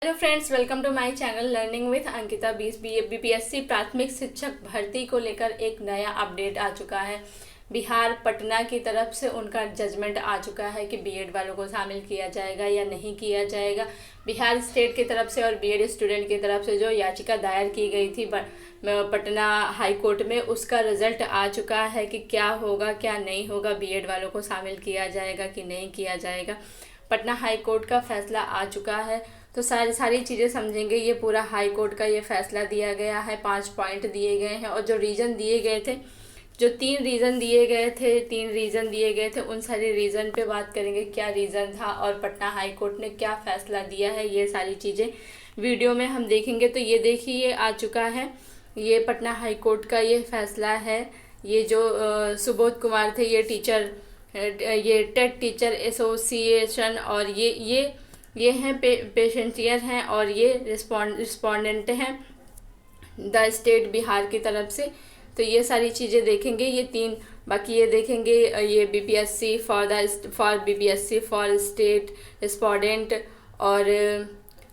Hello friends, welcome to my channel learning with Ankita. BPSC प्राथमिक शिक्षक भर्ती को लेकर एक नया अपडेट आ चुका है। बिहार पटना की तरफ से उनका जजमेंट आ चुका है कि बीएड वालों को शामिल किया जाएगा या नहीं किया जाएगा। बिहार स्टेट की तरफ से और बीएड स्टूडेंट की तरफ से जो याचिका दायर की गई थी पटना हाई कोर्ट में, उसका रिजल्ट आ चुका है कि क्या होगा क्या नहीं होगा, बीएड वालों को शामिल किया जाएगा कि नहीं किया जाएगा। पटना हाई कोर्ट का फैसला आ चुका है, तो सारी चीज़ें समझेंगे। ये पूरा हाई कोर्ट का ये फैसला दिया गया है, 5 पॉइंट दिए गए हैं और जो रीज़न दिए गए थे, जो 3 रीज़न दिए गए थे उन सारे रीज़न पे बात करेंगे, क्या रीज़न था और पटना हाई कोर्ट ने क्या फ़ैसला दिया है। ये सारी चीज़ें वीडियो में हम देखेंगे। तो ये देखिए, ये आ चुका है, ये पटना हाई कोर्ट का ये फैसला है। ये जो सुबोध कुमार थे, ये टीचर, ये टेट टीचर एसोसिएशन, और ये हैं पेशेंटियर हैं और ये रिस्पोंडेंट हैं द स्टेट बिहार की तरफ से। तो ये सारी चीज़ें देखेंगे, ये 3। बाकी ये देखेंगे, ये बीपीएससी फॉर स्टेट रिस्पोंडेंट, और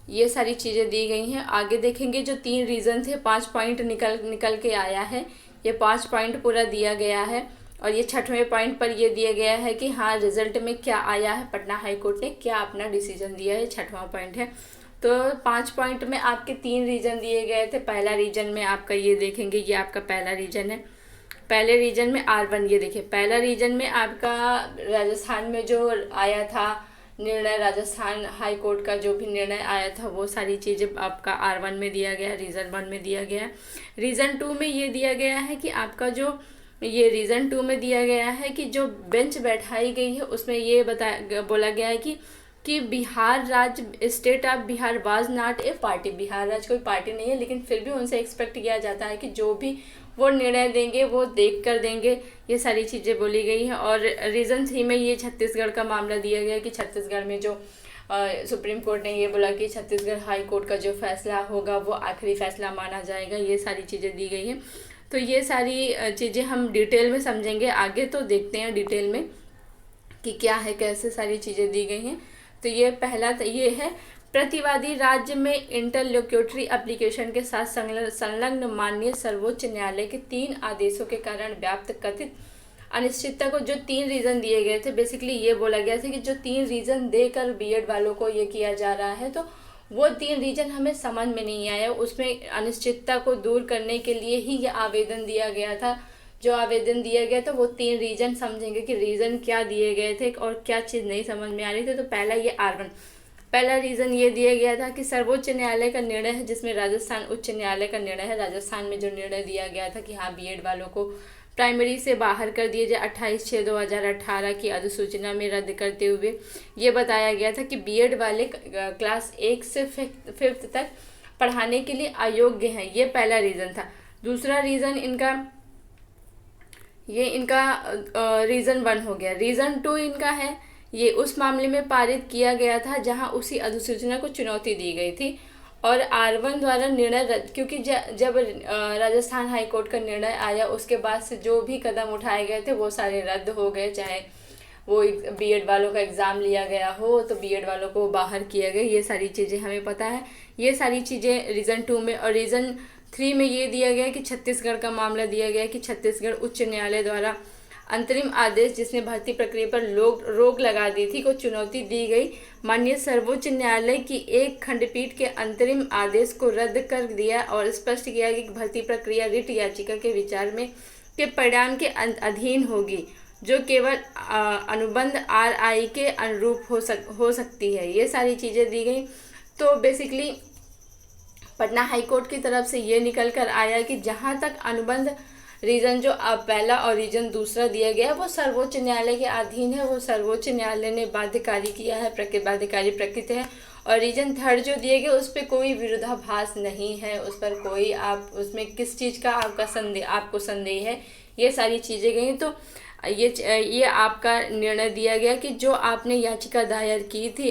ये सारी चीज़ें दी गई हैं। आगे देखेंगे जो 3 रीज़न थे, 5 पॉइंट निकल के आया है। ये 5 पॉइंट पूरा दिया गया है और ये 6वें पॉइंट पर ये दिया गया है कि हाँ, रिजल्ट में क्या आया है, पटना हाई कोर्ट ने क्या अपना डिसीजन दिया है, 6वां पॉइंट है। तो 5 पॉइंट में आपके 3 रीजन दिए गए थे। पहला रीजन में आपका ये देखेंगे, ये आपका पहला रीजन है। पहले रीजन में R1, ये देखिए, पहला रीजन में आपका राजस्थान में जो आया था निर्णय, राजस्थान हाई कोर्ट का जो भी निर्णय आया था, वो सारी चीज़ें आपका R1 में दिया गया, रीज़न 1 में दिया गया। रीज़न 2 में ये दिया गया है कि आपका जो ये रीज़न 2 में दिया गया है कि जो बेंच बैठाई गई है उसमें ये बोला गया है कि बिहार राज्य, state of Bihar was not a party. Bihar राज्य कोई पार्टी नहीं है, लेकिन फिर भी उनसे एक्सपेक्ट किया जाता है कि जो भी वो निर्णय देंगे वो देख कर देंगे। ये सारी चीज़ें बोली गई हैं। और रीज़न 3 में ये छत्तीसगढ़ का मामला दिया गया कि छत्तीसगढ़ में जो सुप्रीम कोर्ट ने ये बोला कि छत्तीसगढ़ हाई कोर्ट का जो फैसला होगा वो आखिरी फैसला माना जाएगा। ये सारी चीज़ें दी गई हैं। तो ये सारी चीज़ें हम डिटेल में समझेंगे आगे। तो देखते हैं डिटेल में कि क्या है, कैसे सारी चीज़ें दी गई हैं। तो ये पहला ये है, प्रतिवादी राज्य में इंटरलोक्यूटरी एप्लीकेशन के साथ संलग्न माननीय सर्वोच्च न्यायालय के 3 आदेशों के कारण व्याप्त कथित अनिश्चितता को, जो 3 रीज़न दिए गए थे, बेसिकली ये बोला गया था कि जो 3 रीज़न देकर बीएड वालों को ये किया जा रहा है, तो वो 3 रीज़न हमें समझ में नहीं आया। उसमें अनिश्चितता को दूर करने के लिए ही ये आवेदन दिया गया था। जो आवेदन दिया गया था वो 3 रीज़न समझेंगे कि रीज़न क्या दिए गए थे और क्या चीज़ नहीं समझ में आ रही थी। तो पहला ये R1, पहला रीज़न ये दिया गया था कि सर्वोच्च न्यायालय का निर्णय है, जिसमें राजस्थान उच्च न्यायालय का निर्णय है। राजस्थान में जो निर्णय दिया गया था कि हाँ, बीएड वालों को प्राइमरी से बाहर कर दिए जाए, 28/6/2018 की अधिसूचना में रद्द करते हुए ये बताया गया था कि बीएड वाले क्लास 1 से 5th तक पढ़ाने के लिए अयोग्य हैं। ये पहला रीज़न था। दूसरा रीज़न इनका रीज़न 1 हो गया। रीज़न 2 इनका है, ये उस मामले में पारित किया गया था जहां उसी अधिसूचना को चुनौती दी गई थी और R1 द्वारा निर्णय रद्द, क्योंकि जब राजस्थान हाई कोर्ट का निर्णय आया उसके बाद से जो भी कदम उठाए गए थे वो सारे रद्द हो गए। चाहे वो बीएड वालों का एग्ज़ाम लिया गया हो तो बीएड वालों को बाहर किया गया। ये सारी चीज़ें हमें पता है। ये सारी चीज़ें रीज़न 2 में। और रीज़न 3 में ये दिया गया कि छत्तीसगढ़ का मामला दिया गया कि छत्तीसगढ़ उच्च न्यायालय द्वारा अंतरिम आदेश, जिसने भर्ती प्रक्रिया पर रोक लगा दी थी, को चुनौती दी गई। माननीय सर्वोच्च न्यायालय की एक खंडपीठ के अंतरिम आदेश को रद्द कर दिया और स्पष्ट किया कि भर्ती प्रक्रिया रिट याचिका के विचार में के परिणाम के अधीन होगी, जो केवल अनुबंध RI के अनुरूप हो सकती है। ये सारी चीज़ें दी गई। तो बेसिकली पटना हाई कोर्ट की तरफ से ये निकल कर आया कि जहाँ तक अनुबंध रीज़न जो पहला और रीज़न दूसरा दिया गया वो सर्वोच्च न्यायालय के अधीन है, वो सर्वोच्च न्यायालय ने बाध्यकारी किया है, बाध्यकारी प्रकृति है। और रीज़न 3 जो दिए गए उस पर कोई विरोधाभास नहीं है, उस पर कोई आप उसमें किस चीज़ का आपको संदेह है, ये सारी चीज़ें गई। तो ये आपका निर्णय दिया गया कि जो आपने याचिका दायर की थी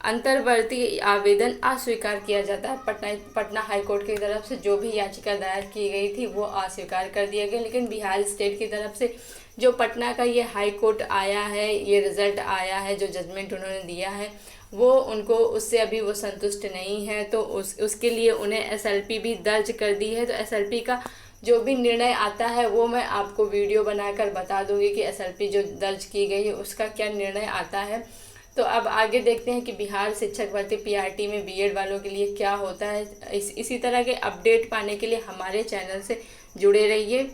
अंतर्वर्ती आवेदन अस्वीकार किया जाता है। पटना हाई कोर्ट की तरफ से जो भी याचिका दायर की गई थी वो अस्वीकार कर दिया गया। लेकिन बिहार स्टेट की तरफ से जो पटना का ये हाई कोर्ट आया है, ये रिज़ल्ट आया है, जो जजमेंट उन्होंने दिया है, वो उनको उससे अभी वो संतुष्ट नहीं है, तो उसके लिए उन्हें एसएलपी भी दर्ज कर दी है। तो एसएलपी का जो भी निर्णय आता है वो मैं आपको वीडियो बनाकर बता दूंगी कि एसएलपी जो दर्ज की गई है उसका क्या निर्णय आता है। तो अब आगे देखते हैं कि बिहार शिक्षक भर्ती पीआरटी में बीएड वालों के लिए क्या होता है। इसी तरह के अपडेट पाने के लिए हमारे चैनल से जुड़े रहिए।